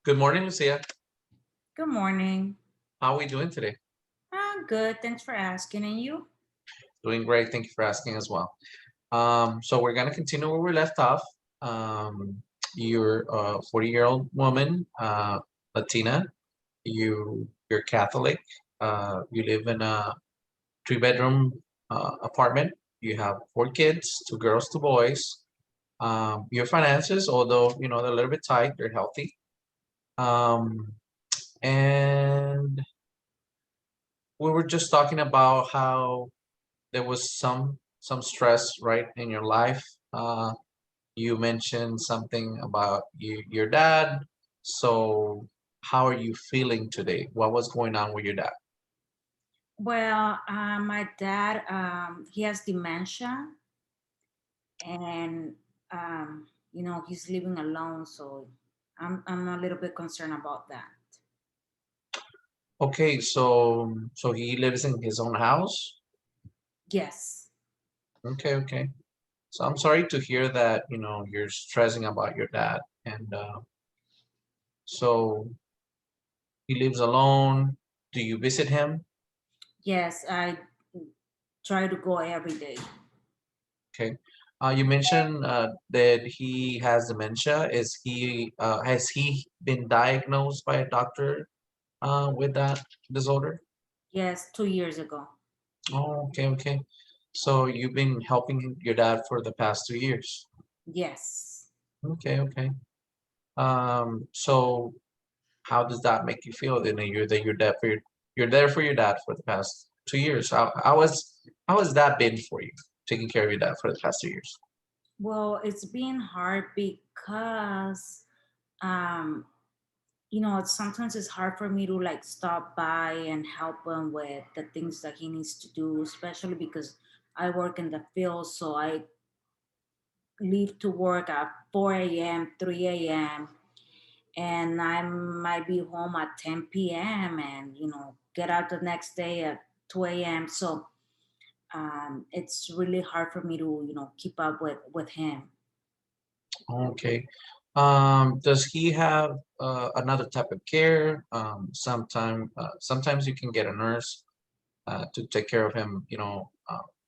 Good morning, Lucia. Good morning. How are we doing today? I'm good. Thanks for asking. And you? Doing great. Thank you for asking as well. So we're gonna continue where we left off. Um, you're a 40-year-old woman, Latina. You're Catholic. You live in a three-bedroom apartment. You have four kids, two girls, two boys. Your finances, although they're a little bit tight, they're healthy. Um, and we were just talking about how there was some stress right in your life. You mentioned something about your dad. So how are you feeling today? What was going on with your dad? Well, my dad, he has dementia, and he's living alone. So I'm a little bit concerned about that. Okay, so he lives in his own house. Yes. Okay, okay. So I'm sorry to hear that, you're stressing about your dad. And so he lives alone. Do you visit him? Yes, I try to go every day. Okay. You mentioned that he has dementia. Has he been diagnosed by a doctor with that disorder? Yes, 2 years ago. Oh, okay, okay. So you've been helping your dad for the past 2 years. Yes. Okay, okay. So how does that make you feel then that you're there for your dad for the past 2 years? How has that been for you, taking care of your dad for the past 2 years? Well, it's been hard because um, sometimes it's hard for me to like stop by and help him with the things that he needs to do, especially because I work in the field. So I leave to work at 4 a.m., 3 a.m., and I might be home at 10 p.m. and, get out the next day at 2 a.m. So it's really hard for me to, keep up with him. Okay. Does he have another type of care? Sometimes you can get a nurse to take care of him,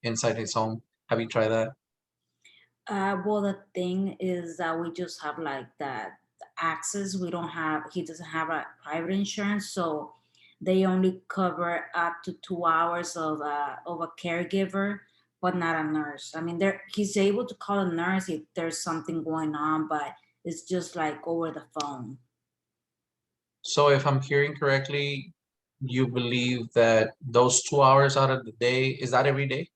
inside his home. Have you tried that? Well, the thing is that we just have like that access. We don't have. He doesn't have a private insurance, so they only cover up to 2 hours of a caregiver, but not a nurse. I mean, he's able to call a nurse if there's something going on, but it's just like over the phone. So if I'm hearing correctly, you believe that those 2 hours out of the day, is that every day?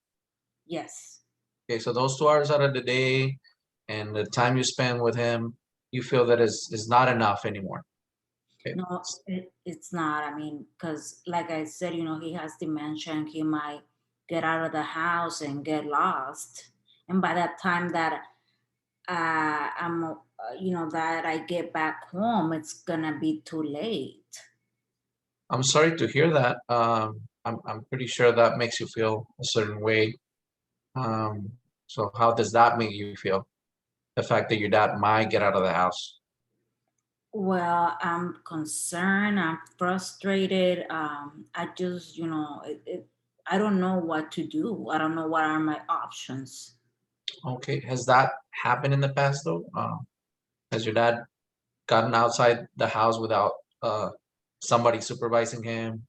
Yes. Okay, so those 2 hours out of the day and the time you spend with him, you feel that is not enough anymore. Okay. No, it's not. I mean, because like I said, he has dementia and he might get out of the house and get lost. And by that time that that I get back home, it's gonna be too late. I'm sorry to hear that. I'm pretty sure that makes you feel a certain way. So how does that make you feel? The fact that your dad might get out of the house. Well, I'm concerned. I'm frustrated. I just, I don't know what to do. I don't know what are my options. Okay, has that happened in the past though? Has your dad gotten outside the house without uh somebody supervising him,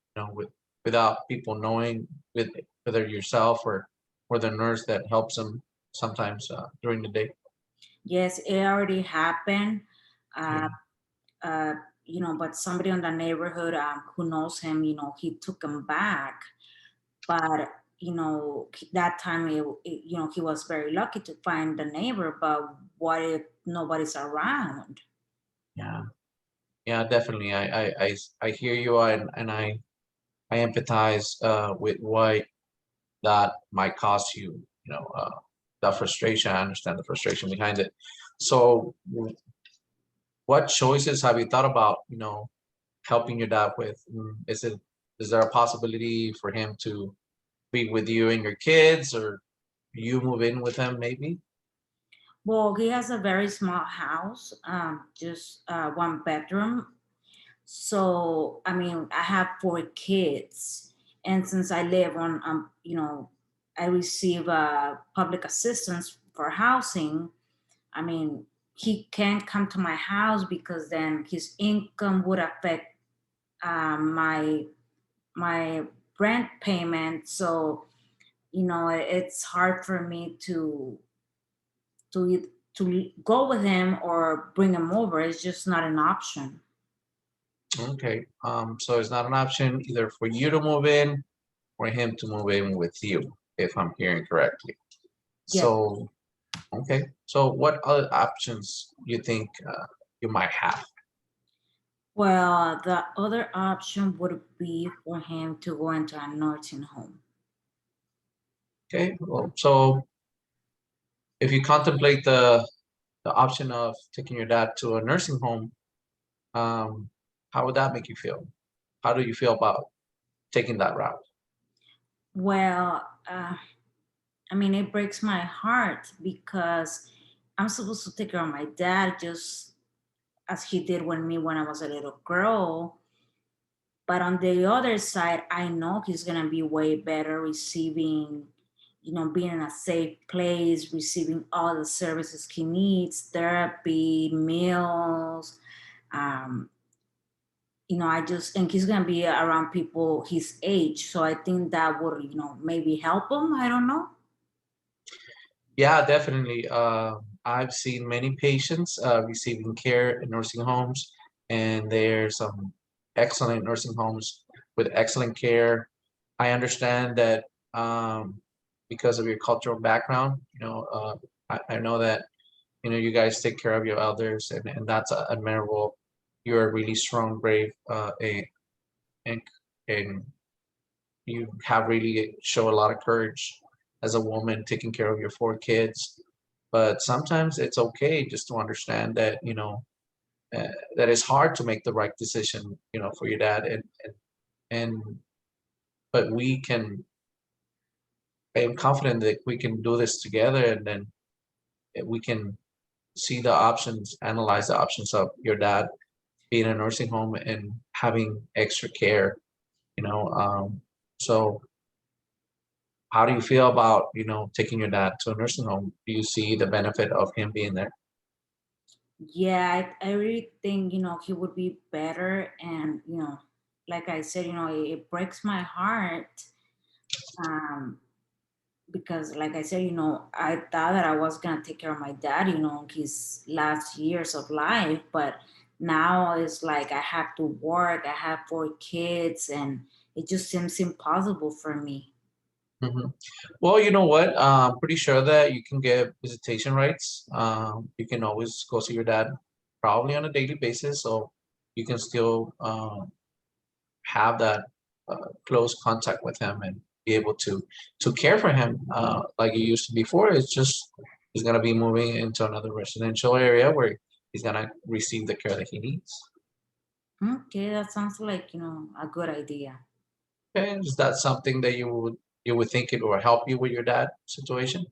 without people knowing, with whether yourself or the nurse that helps him sometimes during the day? Yes, it already happened. Yeah. Uh, but somebody in the neighborhood who knows him, he took him back. But that time he was very lucky to find the neighbor. But what if nobody's around? Yeah. Yeah, definitely. I hear you, and I empathize with what that might cause you, that frustration. I understand the frustration behind it. So what choices have you thought about, helping your dad with? Is there a possibility for him to be with you and your kids, or you move in with him maybe? Well, he has a very small house, just one bedroom. So, I mean, I have 4 kids, and since I live on, I receive public assistance for housing. I mean, he can't come to my house because then his income would affect my rent payment. So, it's hard for me to go with him or bring him over. It's just not an option. Okay, so it's not an option either for you to move in or him to move in with you, if I'm hearing correctly. Yeah. So, okay, so what other options you think you might have? Well, the other option would be for him to go into a nursing home. Okay, well, so if you contemplate the option of taking your dad to a nursing home, um, how would that make you feel? How do you feel about taking that route? Well, I mean, it breaks my heart because I'm supposed to take care of my dad just as he did with me when I was a little girl. But on the other side, I know he's gonna be way better receiving, being in a safe place, receiving all the services he needs, therapy, meals. Um, I just think he's gonna be around people his age. So I think that would, maybe help him. I don't know. Yeah, definitely. I've seen many patients receiving care in nursing homes, and there's some excellent nursing homes with excellent care. I understand that because of your cultural background, I know that you guys take care of your elders, and that's admirable. You're a really strong, brave, and and you have really show a lot of courage as a woman taking care of your 4 kids. But sometimes it's okay just to understand that that it's hard to make the right decision for your dad, and but we can. I am confident that we can do this together, and then we can see the options, analyze the options of your dad being in a nursing home and having extra care. You know, so how do you feel about, taking your dad to a nursing home? Do you see the benefit of him being there? Yeah, I really think, he would be better. And, like I said, it breaks my heart. Um, because like I said, I thought that I was gonna take care of my dad, his last years of life, but now it's like I have to work, I have 4 kids, and it just seems impossible for me. Mhm. Well, you know what? I'm pretty sure that you can get visitation rights. You can always go see your dad probably on a daily basis, so you can still have that close contact with him and be able to care for him like you used to before. It's just he's gonna be moving into another residential area where he's gonna receive the care that he needs. Okay, that sounds like, a good idea. Okay, is that something that you would think it will help you with your dad situation?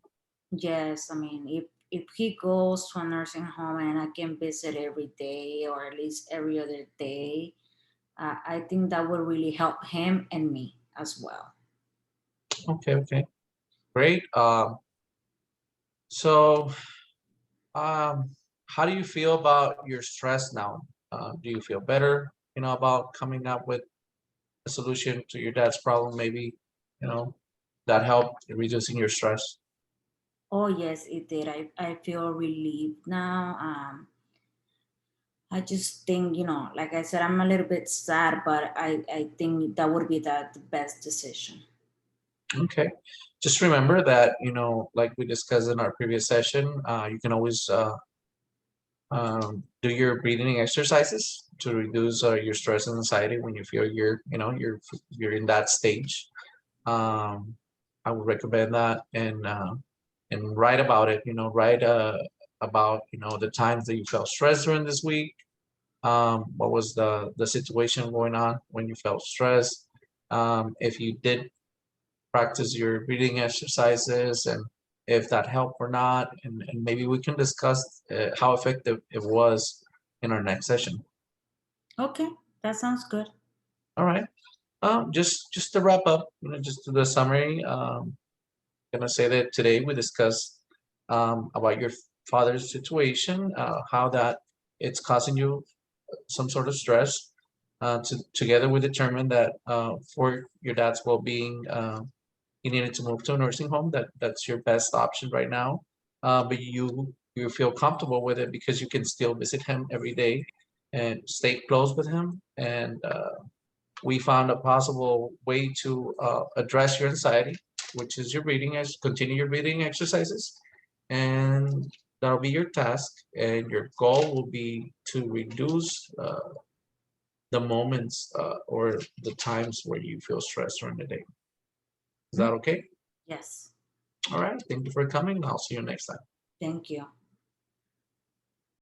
Yes, I mean, if he goes to a nursing home and I can visit every day or at least every other day, I think that would really help him and me as well. Okay, okay, great. So um, how do you feel about your stress now? Do you feel better, about coming up with a solution to your dad's problem? Maybe, you know, that helped in reducing your stress. Oh yes, it did. I feel relieved now. I just think, like I said, I'm a little bit sad, but I think that would be the best decision. Okay. Just remember that, like we discussed in our previous session, you can always do your breathing exercises to reduce your stress and anxiety when you feel you're in that stage. Um, I would recommend that and write about it. Write about the times that you felt stressed during this week. What was the situation going on when you felt stressed? If you did practice your breathing exercises and if that helped or not, and maybe we can discuss how effective it was in our next session. Okay, that sounds good. All right. Just to wrap up, just to the summary. Gonna say that today we discussed about your father's situation, how that it's causing you some sort of stress. Together we determined that for your dad's well-being, you needed to move to a nursing home. That's your best option right now. But you feel comfortable with it because you can still visit him every day and stay close with him. And we found a possible way to address your anxiety, which is your breathing, continue your breathing exercises. And that'll be your task. And your goal will be to reduce the moments or the times where you feel stressed during the day. Is that okay? Yes, All right. Thank you for coming. I'll see you next time. thank you.